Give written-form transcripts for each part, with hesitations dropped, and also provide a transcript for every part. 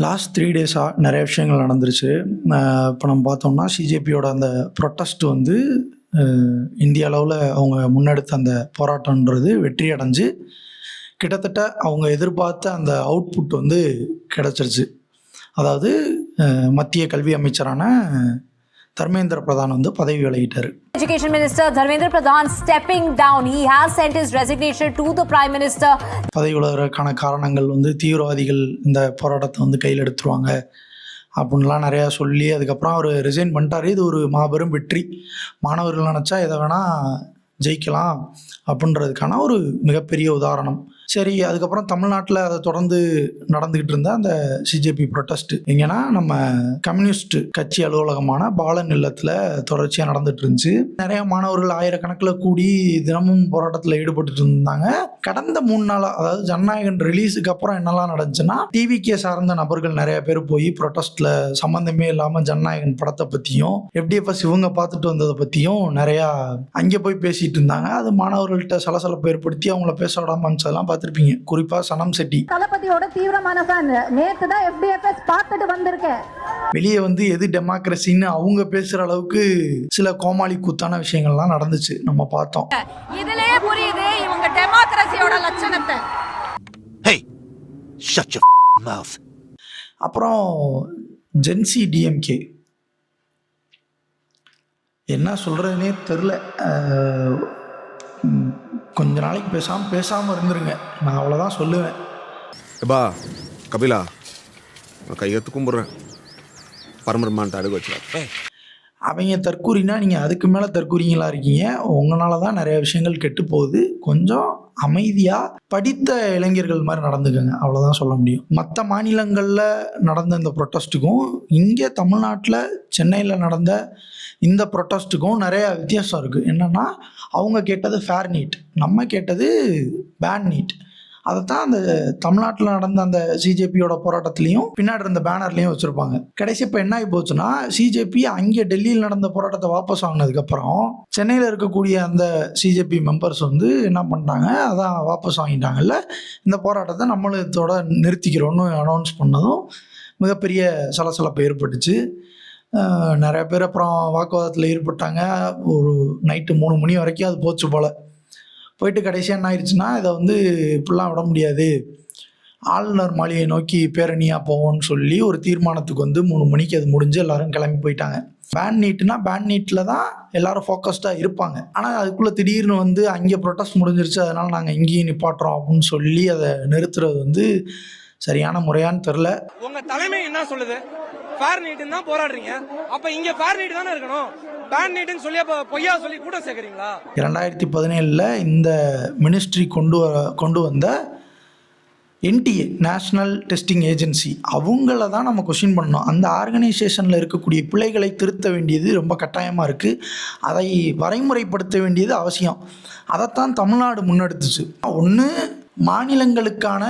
Last 3 டேஸாக நிறைய விஷயங்கள் நடந்துருச்சு. இப்போ நம்ம பார்த்தோம்னா சிஜேபியோட அந்த ப்ரொட்டஸ்ட் வந்து இந்திய அளவில் அவங்க முன்னெடுத்த அந்த போராட்டன்றது வெற்றி அடைஞ்சு கிட்டத்தட்ட அவங்க எதிர்பார்த்த அந்த அவுட்புட் வந்து கிடச்சிருச்சு. அதாவது மத்திய கல்வி அமைச்சரான தர்மேந்திர பிரதான் வந்து பதவி விலகிட்டார். Education Minister Dharmendra Pradhan stepping down. He has sent his resignation to the Prime Minister. பதவி விலகிறதுக்கான காரணங்கள் வந்து தீவிரவாதிகள் இந்த போராட்டத்தை வந்து கையில் எடுத்துருவாங்க அப்படின்லாம் நிறையா சொல்லி அதுக்கப்புறம் அவர் ரிசைன் பண்ணிட்டார். இது ஒரு மாபெரும் வெற்றி. மாணவர்கள் நினச்சா எதை வேணால் ஜெயிக்கலாம் அப்படின்றதுக்கான ஒரு மிகப்பெரிய உதாரணம். சரி, அதுக்கப்புறம் தமிழ்நாட்டில் அதை தொடர்ந்து நடந்துக்கிட்டு இருந்த அந்த சிஜேபி ப்ரொட்டஸ்ட்டு எங்கன்னா நம்ம கம்யூனிஸ்ட் கட்சி அலுவலகமான பாலன் இல்லத்தில் தொடர்ச்சியாக நடந்துட்டு இருந்துச்சு. நிறைய மாணவர்கள் ஆயிரக்கணக்கில் கூடி தினமும் போராட்டத்தில் ஈடுபட்டு இருந்தாங்க. கடந்த 3 நாளாக, அதாவது ஜனநாயகன் ரிலீஸுக்கு அப்புறம் என்னெல்லாம் நடந்துச்சுன்னா, டிவிக்கே சார்ந்த நபர்கள் நிறைய பேர் போய் ப்ரொட்டஸ்ட்டில் சம்மந்தமே இல்லாமல் ஜனநாயகன் படத்தை பற்றியும் FDFS இவங்க பார்த்துட்டு வந்ததை பற்றியும் நிறையா அங்கே போய் பேசிகிட்டு இருந்தாங்க. அது மாணவர்கள்ட்ட சலசலப்பை ஏற்படுத்தி அவங்கள பேச விடாம அதெல்லாம் பார்த்துருப்பீங்க. குறிப்பா சனம் செட்டி தளபதியோட தீவிரமான ஃபேன். நேத்து தான் FDFS பார்த்துட்டு வந்திருக்கேன். வெளியே வந்து எது டெமோக்ரஸின்னு அவங்க பேசுற அளவுக்கு சில கோமாளி கூத்தான விஷயங்கள்லாம் நடந்துச்சு, நம்ம பார்த்தோம். இதுலயே புரியுது இவங்க டெமோக்ரஸியோட லட்சணத்தை. Hey, shut your mouth. அப்புறம் ஜென்சி டிஎம்கே என்ன சொல்றதுனே தெரில. கொஞ்ச நாளைக்கு பேசாமல் இருந்துருங்க, நான் அவ்வளோதான் சொல்லுவேன். எப்பா கபிலா, நான் கையெழுத்து கும்பிட்றேன், பரமரமான்ட்டு அடுக்க வச்சுருக்கேன். அவங்க தற்கூறினா நீங்கள் அதுக்கு மேலே தற்கூறிங்களா இருக்கீங்க. உங்களால தான் நிறைய விஷயங்கள் கெட்டு போகுது. கொஞ்சம் அமைதியாக படித்த இளைஞர்கள் மாதிரி நடந்துக்கங்க, அவ்வளோதான் சொல்ல முடியும். மற்ற மாநிலங்களில் நடந்த இந்த ப்ரொட்டஸ்ட்டுக்கும் இங்கே தமிழ்நாட்டில் சென்னையில் நடந்த இந்த ப்ரொட்டஸ்ட்டுக்கும் நிறையா வித்தியாசம் இருக்குது. என்னென்னா, அவங்க கேட்டது ஃபேர் நீட், நம்ம கேட்டது பேன் நீட். அதைத்தான் அந்த தமிழ்நாட்டில் நடந்த அந்த சிஜேபியோட போராட்டத்துலேயும் பின்னாடி இருந்த பேனர்லேயும் வச்சுருப்பாங்க. கடைசி இப்போ என்ன ஆகி போச்சுன்னா, சிஜேபி அங்கே டெல்லியில் நடந்த போராட்டத்தை வாபஸ் வாங்கினதுக்கப்புறம் சென்னையில் இருக்கக்கூடிய அந்த சிஜேபி மெம்பர்ஸ் வந்து என்ன பண்ணிட்டாங்க, அதான் வாபஸ் வாங்கிட்டாங்கல்ல, இந்த போராட்டத்தை நம்மளத்தோட நிறுத்திக்கிறோன்னு அனௌன்ஸ் பண்ணதும் மிகப்பெரிய சலசலப்பு ஏற்பட்டுச்சு. நிறைய பேர் அப்புறம் வாக்குவாதத்தில் ஈடுபட்டாங்க. ஒரு நைட்டு 3 மணி வரைக்கும் அது போச்சு போல். போயிட்டு கடைசியாக என்ன ஆயிடுச்சுன்னா, இதை வந்து இப்படிலாம் விட முடியாது, ஆளுநர் மாளிகையை நோக்கி பேரணியாக போவோம்னு சொல்லி ஒரு தீர்மானத்துக்கு வந்து 3 மணிக்கு அது முடிஞ்சு எல்லாரும் கிளம்பி போயிட்டாங்க. பேன் நீட்னா பேன் நீட்டில் தான் எல்லாரும் ஃபோக்கஸ்டாக இருப்பாங்க. ஆனால் அதுக்குள்ளே திடீர்னு வந்து அங்கே ப்ரொட்டஸ்ட் முடிஞ்சிருச்சு, அதனால் நாங்கள் இங்கேயும் நிப்பாட்டுறோம் அப்படின்னு சொல்லி அதை நிறுத்துறது வந்து சரியான முறையான்னு தெரில. உங்கள் தலைமை என்ன சொல்லுது? ஃபேர் நீட்டுன்னு தான் போராடுறீங்க, அப்போ இங்கே ஃபேர் நீட்டு தானே இருக்கணும், பேன் நீட்டுன்னு சொல்லி அப்போ பொய்யா சொல்லி கூட சேர்க்குறீங்களா? 2017 இந்த மினிஸ்ட்ரி கொண்டு வந்த NTA நேஷ்னல் டெஸ்டிங் ஏஜென்சி அவங்கள தான் நம்ம கொஸ்டின் பண்ணோம். அந்த ஆர்கனைசேஷனில் இருக்கக்கூடிய பிழைகளை திருத்த வேண்டியது ரொம்ப கட்டாயமாக இருக்குது. அதை வரைமுறைப்படுத்த வேண்டியது அவசியம். அதைத்தான் தமிழ்நாடு முன்னெடுத்துச்சு. ஒன்று மாநிலங்களுக்கான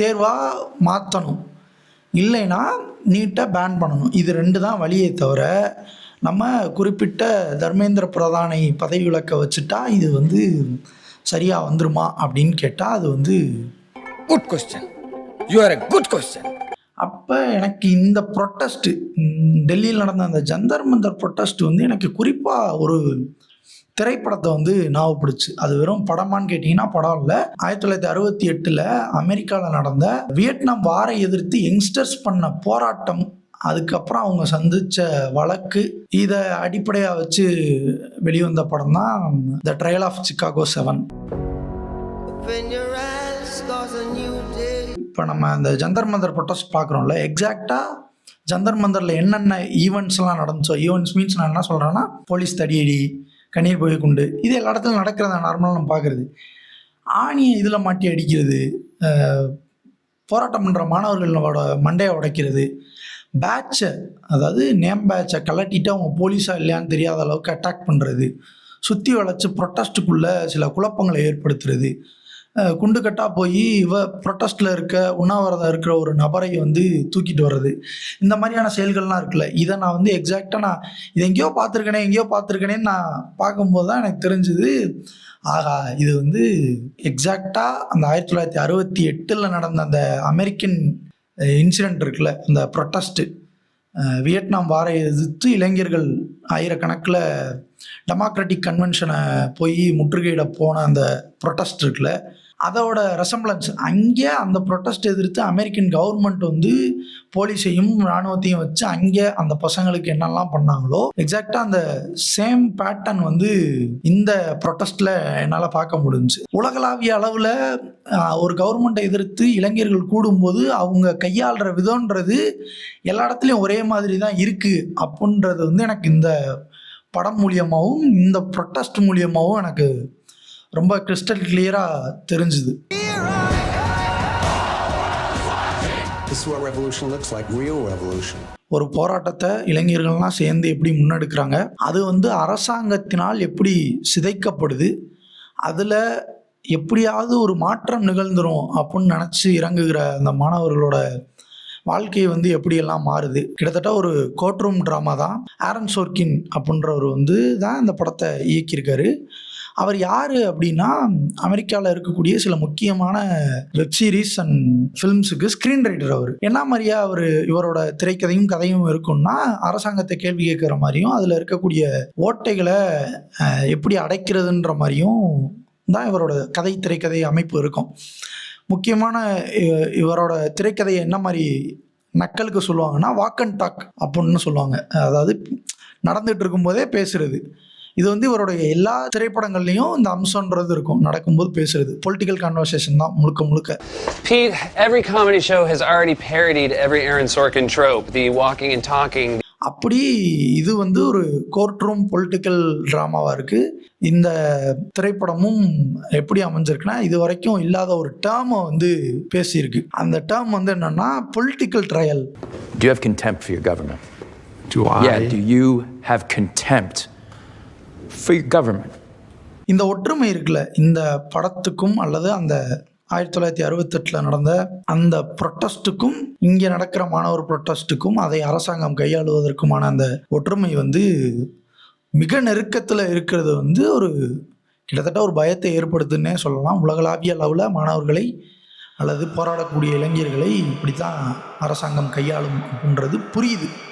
தேர்வாக மாற்றணும், இல்லைன்னா நீட்டை பேன் பண்ணணும். இது 2 தான் வழியே தவிர நம்ம குறிப்பிட்ட தர்மேந்திர பிரதானை பதவி விலக்க வச்சுட்டா இது வந்து சரியாக வந்துருமா அப்படின்னு கேட்டால் அது வந்து good question. You are a good question. அப்போ எனக்கு இந்த ப்ரொட்டஸ்ட்டு டெல்லியில் நடந்த அந்த ஜந்தர் மந்தர் ப்ரொட்டஸ்ட் வந்து எனக்கு குறிப்பாக ஒரு திரைப்படத்தை வந்து ஞாபகப்படுச்சு. அது வெறும் படமான்னு கேட்டிங்கன்னா படம் இல்லை. 1968 அமெரிக்காவில் நடந்த வியட்நாம் வாரை எதிர்த்து யங்ஸ்டர்ஸ் பண்ண போராட்டம், அதுக்கப்புறம் அவங்க சந்தித்த வழக்கு, இதை அடிப்படையாக வச்சு வெளிவந்த படம் தான் த ட்ரையல் ஆஃப் சிகாகோ 7. இப்போ நம்ம அந்த ஜந்தர் மந்தர் ப்ரொட்டஸ்ட் பார்க்குறோம்ல, எக்ஸாக்டாக ஜந்தர் மந்தரில் என்னென்ன ஈவெண்ட்ஸ்லாம் நடந்துச்சோ, ஈவெண்ட்ஸ் மீன்ஸ் நான் என்ன சொல்கிறேன்னா, போலீஸ் தடியடி, கண்ணீர் புகை குண்டு, இது எல்லா இடத்துலையும் நடக்கிறத நார்மலாக நம்ம பார்க்குறது. ஆணியை இதில் மாட்டி அடிக்கிறது, போராட்டம் பண்ணுற மாணவர்களோட மண்டையை உடைக்கிறது, பேட்சை அதாவது நேம் பேட்சை கலட்டிட்டு அவங்க போலீஸாக இல்லையான்னு தெரியாத அளவுக்கு அட்டாக் பண்ணுறது, சுற்றி வளைச்சி ப்ரொட்டஸ்ட்டுக்குள்ளே சில குழப்பங்களை ஏற்படுத்துறது, குண்டுக்கட்டாக போய் ப்ரொட்டஸ்ட்டில் உண்ணாவிரதம் இருக்கிற ஒரு நபரை வந்து தூக்கிட்டு வர்றது, இந்த மாதிரியான செயல்கள்லாம் இருக்குல்ல. இதை நான் வந்து எக்ஸாக்டாக நான் இதை எங்கேயோ பார்த்துருக்கேனேன்னு நான் பார்க்கும்போது தான் எனக்கு தெரிஞ்சுது, ஆகா இது வந்து எக்ஸாக்டாக அந்த 1968 நடந்த அந்த அமெரிக்கன் இன்சிடெண்ட் இருக்குல்ல, இந்த ப்ரொட்டஸ்ட்டு, வியட்நாம் வாரை எதிர்த்து இளைஞர்கள் ஆயிரக்கணக்கில் டெமோக்ராட்டிக் கன்வென்ஷனை போய் முற்றுகையிட போன அந்த ப்ரொட்டஸ்ட் இருக்குல்ல, அதோட ரெசம்பிளன்ஸ் அங்கே அந்த ப்ரொட்டஸ்ட் எதிர்த்து அமெரிக்கன் கவர்மெண்ட் வந்து போலீஸையும் இராணுவத்தையும் வச்சு அங்கே அந்த பசங்களுக்கு என்னெல்லாம் பண்ணாங்களோ எக்ஸாக்டாக அந்த சேம் பேட்டர்ன் வந்து இந்த ப்ரொட்டஸ்ட்டில் என்னால் பார்க்க முடிஞ்சுச்சு. உலகளாவிய அளவில் ஒரு கவர்மெண்ட்டை எதிர்த்து இளைஞர்கள் கூடும்போது அவங்க கையாளுற விதம்ன்றது எல்லா இடத்துலையும் ஒரே மாதிரி தான் இருக்குது அப்படின்றது வந்து எனக்கு இந்த படம் மூலியமாகவும் இந்த ப்ரொட்டஸ்ட் மூலியமாகவும் எனக்கு ரொம்ப கிறிஸ்டல் கிளியராக தெரிஞ்சுது. This is what revolution looks like, real revolution. ஒரு போராட்டத்தை இளைஞர்கள்லாம் சேர்ந்து எப்படி முன்னெடுக்கிறாங்க, அது வந்து அரசாங்கத்தினால் எப்படி சிதைக்கப்படுது, அதில் எப்படியாவது ஒரு மாற்றம் நிகழ்ந்துரும் அப்படின்னு நினச்சி இறங்குகிற அந்த மாணவர்களோட வாழ்க்கை வந்து எப்படியெல்லாம் மாறுது. கிட்டத்தட்ட ஒரு கோர்ட் ரூம் ட்ராமா தான். ஆரன் சோர்கின் அப்படின்றவர் வந்து தான் இந்த படத்தை இயக்கியிருக்காரு. அவர் யார் அப்படின்னா, அமெரிக்காவில் இருக்கக்கூடிய சில முக்கியமான வெப் சீரிஸ் அண்ட் ஃபிலிம்ஸுக்கு ஸ்க்ரீன் ரைட்டர். அவர் என்ன மாதிரியா இவரோட திரைக்கதையும் கதையும் இருக்குன்னா, அரசாங்கத்தை கேள்வி கேட்குற மாதிரியும் அதில் இருக்கக்கூடிய ஓட்டைகளை எப்படி அடைக்கிறதுன்ற மாதிரியும் தான் இவரோட திரைக்கதை அமைப்பு இருக்கும். முக்கியமான இவரோட திரைக்கதையை என்ன மாதிரி நக்கலுக்கு சொல்லுவாங்கன்னா, வாக் அண்ட் டாக் அப்படின்னு சொல்லுவாங்க. அதாவது நடந்துகிட்டு இருக்கும்போதே பேசுறது. இது வந்து இவருடைய எல்லா திரைப்படங்கள்லையும் இந்த அம்சம்ன்றது இருக்கும். நடக்கும்போது பேசுறது, பொலிட்டிக்கல் கான்வர்சேஷன் தான் முழுக்க. Pete, every comedy show has already parodied every Aaron Sorkin trope, the walking and talking. அப்படி இது வந்து ஒரு கோர்ட் ரூம் பொலிட்டிக்கல் ட்ராமாவாக இருக்குது. இந்த திரைப்படமும் எப்படி அமைஞ்சிருக்குன்னா, இது வரைக்கும் இல்லாத ஒரு டேர்மை வந்து பேசியிருக்கு. அந்த டேர்ம் வந்து என்னன்னா political trial. Do you have contempt for your government? Do I? Yeah, do you have contempt for your government? இந்த ஒற்றுமை இருக்குல்ல, இந்த படத்துக்கும் அல்லது அந்த 1968 நடந்த அந்த ப்ரொட்டஸ்ட்டுக்கும் இங்கே நடக்கிற மாணவர் ப்ரொட்டஸ்ட்டுக்கும் அதை அரசாங்கம் கையாளுவதற்குமான அந்த ஒற்றுமை வந்து மிக நெருக்கத்தில் இருக்கிறது வந்து ஒரு கிட்டத்தட்ட ஒரு பயத்தை ஏற்படுத்துன்னே சொல்லலாம். உலகளாவிய அளவில் மாணவர்களை அல்லது போராடக்கூடிய இளைஞர்களை இப்படி தான் அரசாங்கம் கையாளும் அப்படின்றது புரியுது.